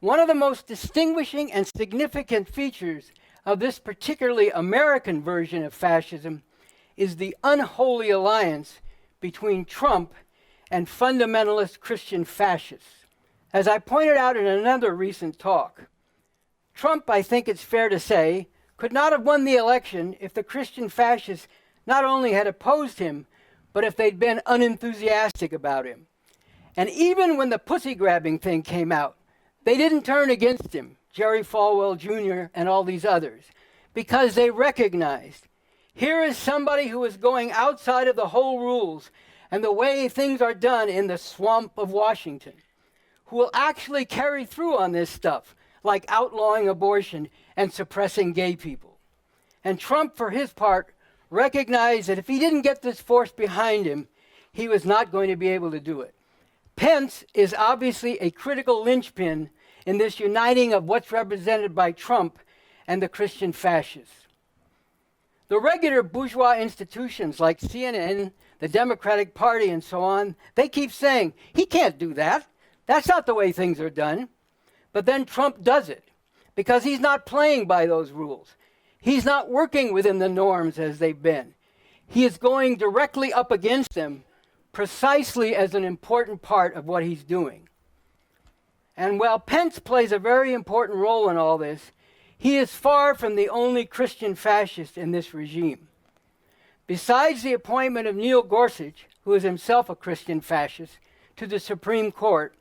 One of the most distinguishing and significant features of this particularly American version of fascism is the unholy alliance between Trump and fundamentalist Christian fascists. As I pointed out in another recent talk, Trump, I think it's fair to say, could not have won the election if the Christian fascists not only had opposed him, but if they'd been unenthusiastic about him. And even when the pussy-grabbing thing came out, they didn't turn against him, Jerry Falwell Jr. and all these others, because they recognized here is somebody who is going outside of the whole rules and the way things are done in the swamp of Washington, who will actually carry through on this stuff, like outlawing abortion and suppressing gay people. And Trump, for his part, recognized that if he didn't get this force behind him, he was not going to be able to do it. Pence is obviously a critical linchpin in this uniting of what's represented by Trump and the Christian fascists. The regular bourgeois institutions like CNN, the Democratic Party, and so on, they keep saying, he can't do that. That's not the way things are done. But then Trump does it because he's not playing by those rules. He's not working within the norms as they've been. He is going directly up against them precisely as an important part of what he's doing. And while Pence plays a very important role in all this, he is far from the only Christian fascist in this regime. Besides the appointment of Neil Gorsuch, who is himself a Christian fascist, to the Supreme Court,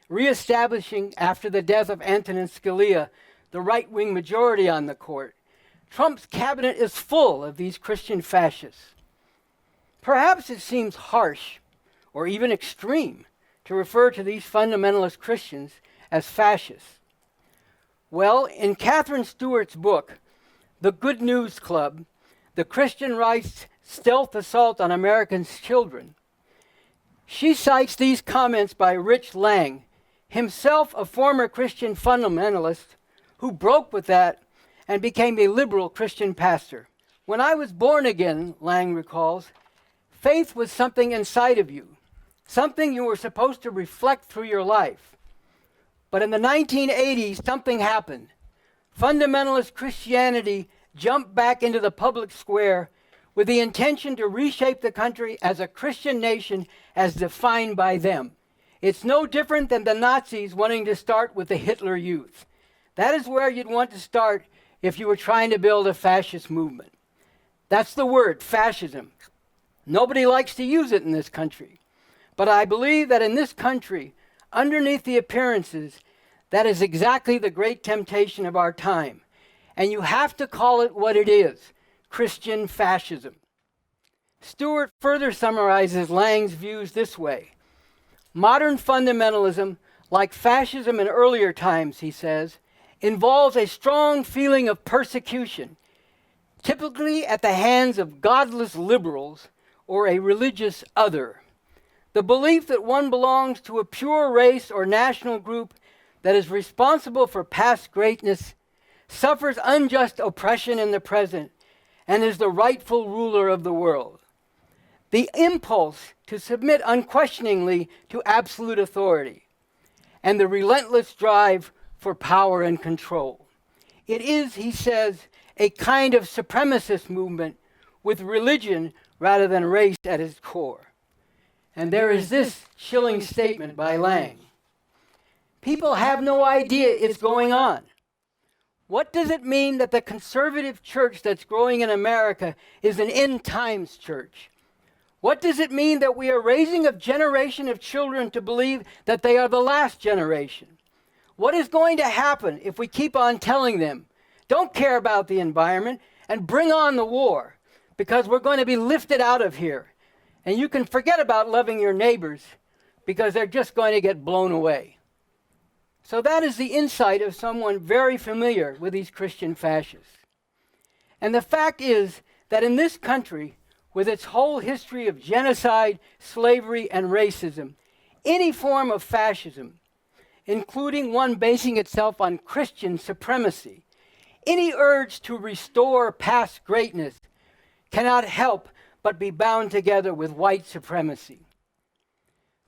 reestablishing after the death of Antonin Scalia the right-wing majority on the court, Trump's cabinet is full of these Christian fascists. Perhaps it seems harsh or even extreme to refer to these fundamentalist Christians as fascists. Well, in Catherine Stewart's book, The Good News Club, the Christian Right's Stealth Assault on Americans' Children, she cites these comments by Rich Lang, himself a former Christian fundamentalist who broke with that and became a liberal Christian pastor. When I was born again, Lang recalls, faith was something inside of you, something you were supposed to reflect through your life. But in the 1980s, something happened. Fundamentalist Christianity jumped back into the public square with the intention to reshape the country as a Christian nation as defined by them. It's no different than the Nazis wanting to start with the Hitler Youth. That is where you'd want to start if you were trying to build a fascist movement. That's the word, fascism. Nobody likes to use it in this country. But I believe that in this country, underneath the appearances, that is exactly the great temptation of our time. And you have to call it what it is, Christian fascism. Stewart further summarizes Lang's views this way. Modern fundamentalism, like fascism in earlier times, he says, involves a strong feeling of persecution, typically at the hands of godless liberals or a religious other. The belief that one belongs to a pure race or national group that is responsible for past greatness, suffers unjust oppression in the present, and is the rightful ruler of the world. The impulse to submit unquestioningly to absolute authority, and the relentless drive for power and control. It is, he says, a kind of supremacist movement with religion rather than race at its core. And there is this chilling statement by Lang. People have no idea it's going on. What does it mean that the conservative church that's growing in America is an end times church? What does it mean that we are raising a generation of children to believe that they are the last generation? What is going to happen if we keep on telling them, don't care about the environment and bring on the war, because we're going to be lifted out of here. And you can forget about loving your neighbors because they're just going to get blown away. So that is the insight of someone very familiar with these Christian fascists. And the fact is that in this country, with its whole history of genocide, slavery, and racism, any form of fascism, including one basing itself on Christian supremacy, any urge to restore past greatness cannot help but be bound together with white supremacy.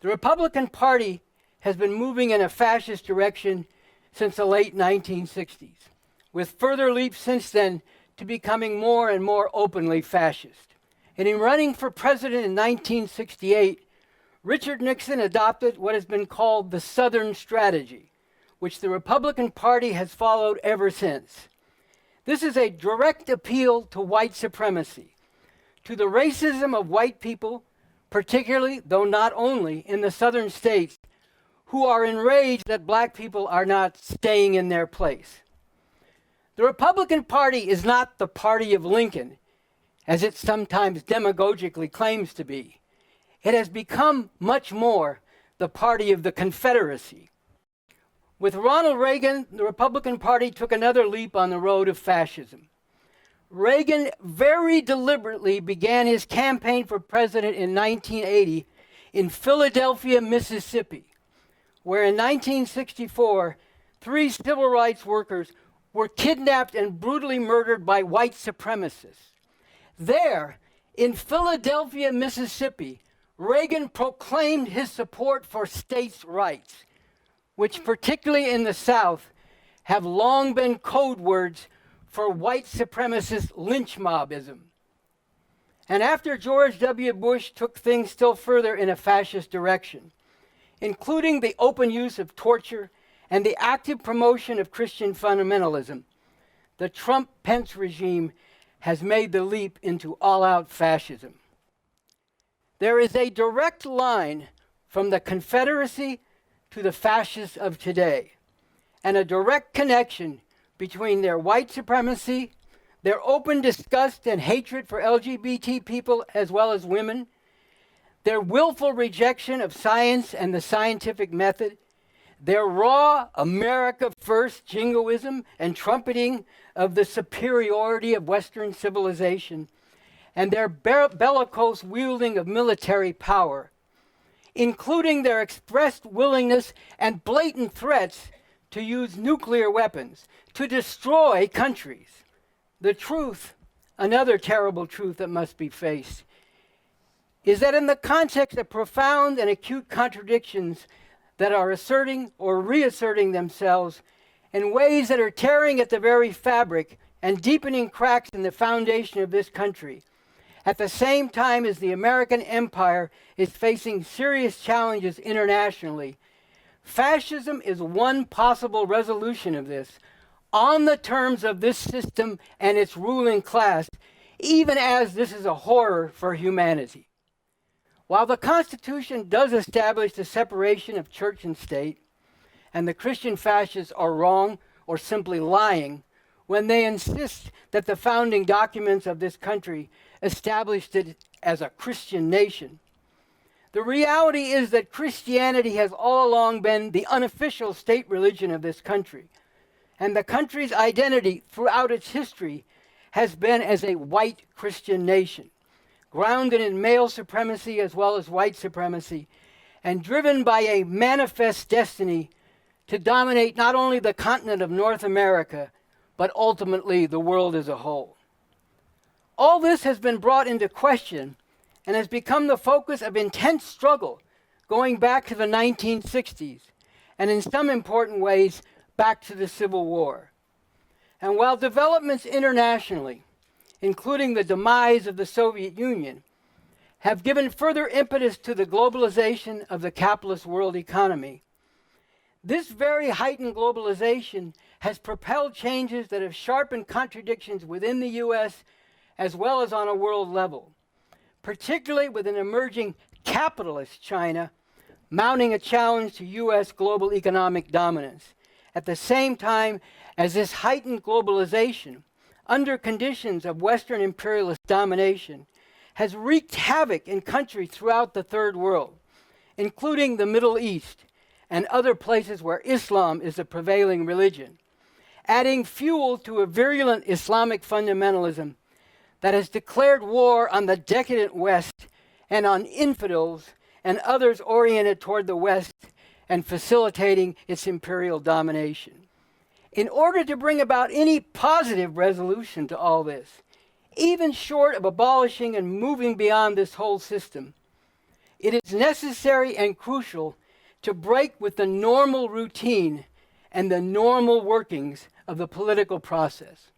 The Republican Party has been moving in a fascist direction since the late 1960s, with further leaps since then to becoming more and more openly fascist. And in running for president in 1968, Richard Nixon adopted what has been called the Southern Strategy, which the Republican Party has followed ever since. This is a direct appeal to white supremacy, to the racism of white people, particularly, though not only, in the southern states, who are enraged that black people are not staying in their place. The Republican Party is not the party of Lincoln, as it sometimes demagogically claims to be. It has become much more the party of the Confederacy. With Ronald Reagan, the Republican Party took another leap on the road of fascism. Reagan very deliberately began his campaign for president in 1980 in Philadelphia, Mississippi, where in 1964, 3 civil rights workers were kidnapped and brutally murdered by white supremacists. There, in Philadelphia, Mississippi, Reagan proclaimed his support for states' rights, which particularly in the South have long been code words for white supremacist lynch mobism. And after George W. Bush took things still further in a fascist direction, including the open use of torture and the active promotion of Christian fundamentalism, the Trump-Pence regime has made the leap into all-out fascism. There is a direct line from the Confederacy to the fascists of today, and a direct connection between their white supremacy, their open disgust and hatred for LGBT people as well as women, their willful rejection of science and the scientific method, their raw America first jingoism and trumpeting of the superiority of Western civilization, and their bellicose wielding of military power, including their expressed willingness and blatant threats to use nuclear weapons to destroy countries. The truth, another terrible truth that must be faced, is that in the context of profound and acute contradictions that are asserting or reasserting themselves in ways that are tearing at the very fabric and deepening cracks in the foundation of this country, at the same time as the American empire is facing serious challenges internationally, fascism is one possible resolution of this, on the terms of this system and its ruling class, even as this is a horror for humanity. While the Constitution does establish the separation of church and state, and the Christian fascists are wrong or simply lying when they insist that the founding documents of this country established it as a Christian nation, the reality is that Christianity has all along been the unofficial state religion of this country, and the country's identity throughout its history has been as a white Christian nation, grounded in male supremacy as well as white supremacy, and driven by a manifest destiny to dominate not only the continent of North America, but ultimately the world as a whole. All this has been brought into question and has become the focus of intense struggle going back to the 1960s, and in some important ways, back to the Civil War. And while developments internationally, including the demise of the Soviet Union, have given further impetus to the globalization of the capitalist world economy, this very heightened globalization has propelled changes that have sharpened contradictions within the U.S. as well as on a world level, particularly with an emerging capitalist China mounting a challenge to U.S. global economic dominance. At the same time as this heightened globalization, under conditions of Western imperialist domination, has wreaked havoc in countries throughout the Third World, including the Middle East and other places where Islam is the prevailing religion, adding fuel to a virulent Islamic fundamentalism that has declared war on the decadent West and on infidels and others oriented toward the West and facilitating its imperial domination. In order to bring about any positive resolution to all this, even short of abolishing and moving beyond this whole system, it is necessary and crucial to break with the normal routine and the normal workings of the political process.